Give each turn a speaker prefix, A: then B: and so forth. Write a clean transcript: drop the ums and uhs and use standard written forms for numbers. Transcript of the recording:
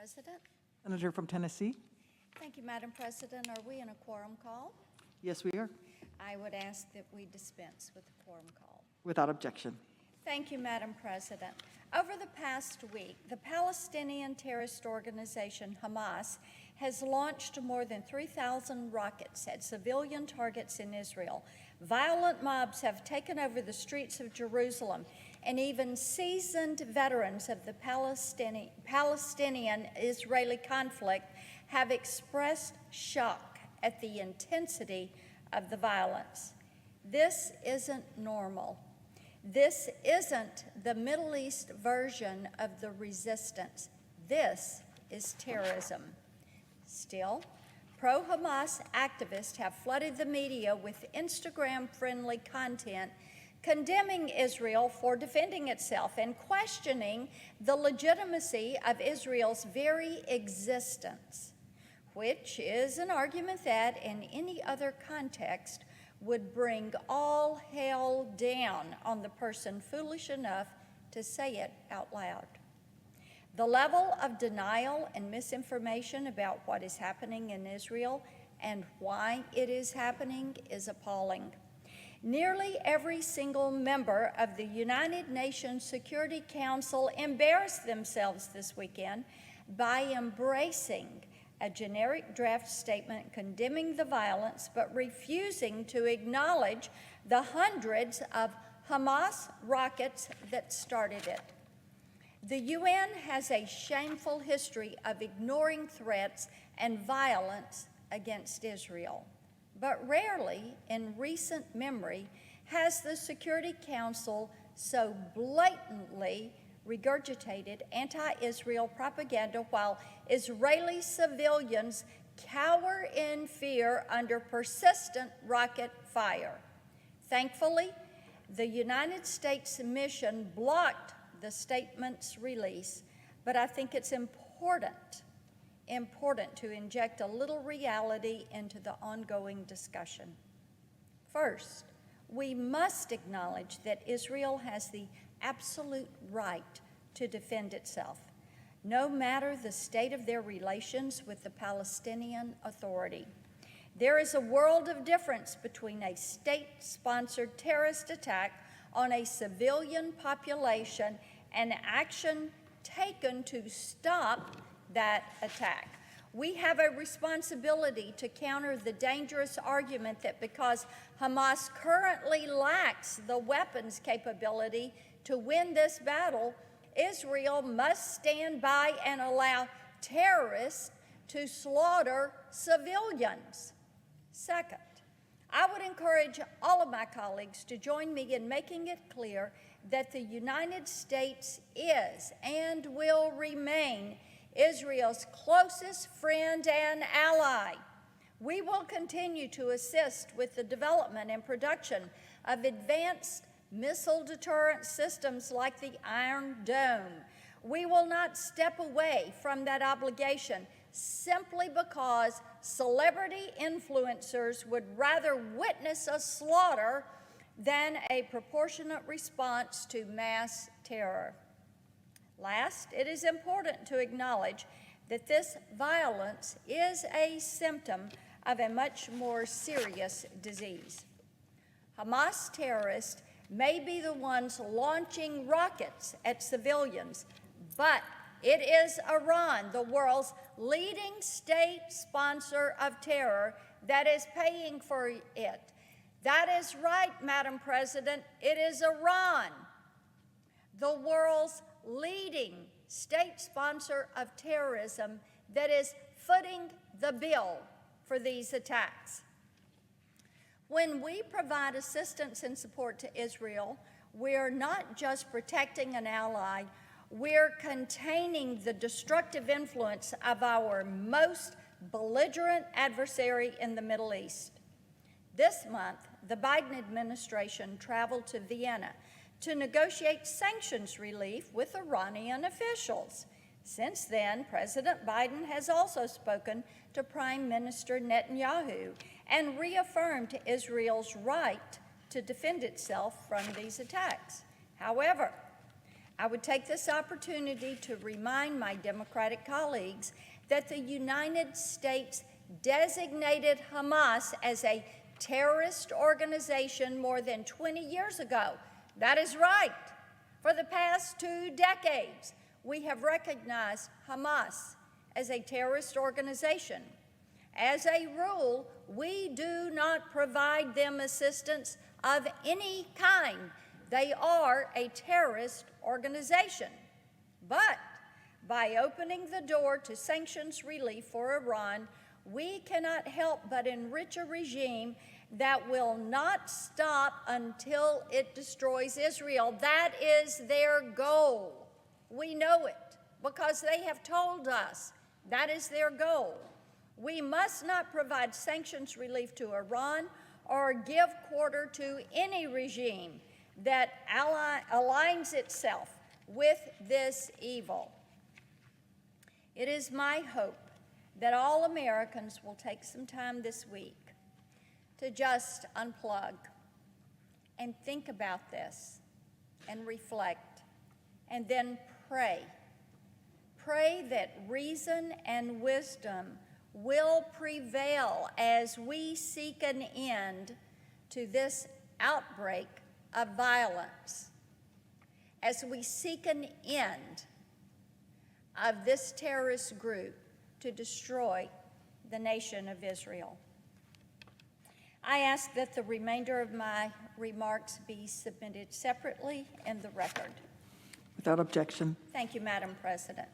A: President.
B: Senator from Tennessee.
A: Thank you, Madam President. Are we in a quorum call?
B: Yes, we are.
A: I would ask that we dispense with the quorum call.
B: Without objection.
A: Thank you, Madam President. Over the past week, the Palestinian terrorist organization Hamas has launched more than 3,000 rockets at civilian targets in Israel. Violent mobs have taken over the streets of Jerusalem, and even seasoned veterans of the Palestinian-Israeli conflict have expressed shock at the intensity of the violence. This isn't normal. This isn't the Middle East version of the resistance. This is terrorism. Still, pro-Hamas activists have flooded the media with Instagram-friendly content condemning Israel for defending itself and questioning the legitimacy of Israel's very existence, which is an argument that, in any other context, would bring all hell down on the person foolish enough to say it out loud. The level of denial and misinformation about what is happening in Israel and why it is happening is appalling. Nearly every single member of the United Nations Security Council embarrassed themselves this weekend by embracing a generic draft statement condemning the violence but refusing to acknowledge the hundreds of Hamas rockets that started it. The UN has a shameful history of ignoring threats and violence against Israel, but rarely in recent memory has the Security Council so blatantly regurgitated anti-Israel propaganda while Israeli civilians cower in fear under persistent rocket fire. Thankfully, the United States mission blocked the statement's release, but I think it's important to inject a little reality into the ongoing discussion. First, we must acknowledge that Israel has the absolute right to defend itself, no matter the state of their relations with the Palestinian Authority. There is a world of difference between a state-sponsored terrorist attack on a civilian population and action taken to stop that attack. We have a responsibility to counter the dangerous argument that because Hamas currently lacks the weapons capability to win this battle, Israel must stand by and allow terrorists to slaughter civilians. Second, I would encourage all of my colleagues to join me in making it clear that the United States is and will remain Israel's closest friend and ally. We will continue to assist with the development and production of advanced missile deterrent systems like the Iron Dome. We will not step away from that obligation simply because celebrity influencers would rather witness a slaughter than a proportionate response to mass terror. Last, it is important to acknowledge that this violence is a symptom of a much more serious disease. Hamas terrorists may be the ones launching rockets at civilians, but it is Iran, the world's leading state sponsor of terror, that is paying for it. That is right, Madam President. It is Iran, the world's leading state sponsor of terrorism, that is footing the bill for these attacks. When we provide assistance and support to Israel, we're not just protecting an ally, we're containing the destructive influence of our most belligerent adversary in the Middle East. This month, the Biden administration traveled to Vienna to negotiate sanctions relief with Iranian officials. Since then, President Biden has also spoken to Prime Minister Netanyahu and reaffirmed Israel's right to defend itself from these attacks. However, I would take this opportunity to remind my Democratic colleagues that the United States designated Hamas as a terrorist organization more than 20 years ago. That is right. For the past 2 decades, we have recognized Hamas as a terrorist organization. As a rule, we do not provide them assistance of any kind. They are a terrorist organization. But by opening the door to sanctions relief for Iran, we cannot help but enrich a regime that will not stop until it destroys Israel. That is their goal. We know it because they have told us that is their goal. We must not provide sanctions relief to Iran or give quarter to any regime that aligns itself with this evil. It is my hope that all Americans will take some time this week to just unplug and think about this and reflect and then pray. Pray that reason and wisdom will prevail as we seek an end to this outbreak of violence, as we seek an end of this terrorist group to destroy the nation of Israel. I ask that the remainder of my remarks be submitted separately in the record.
B: Without objection.
A: Thank you, Madam President.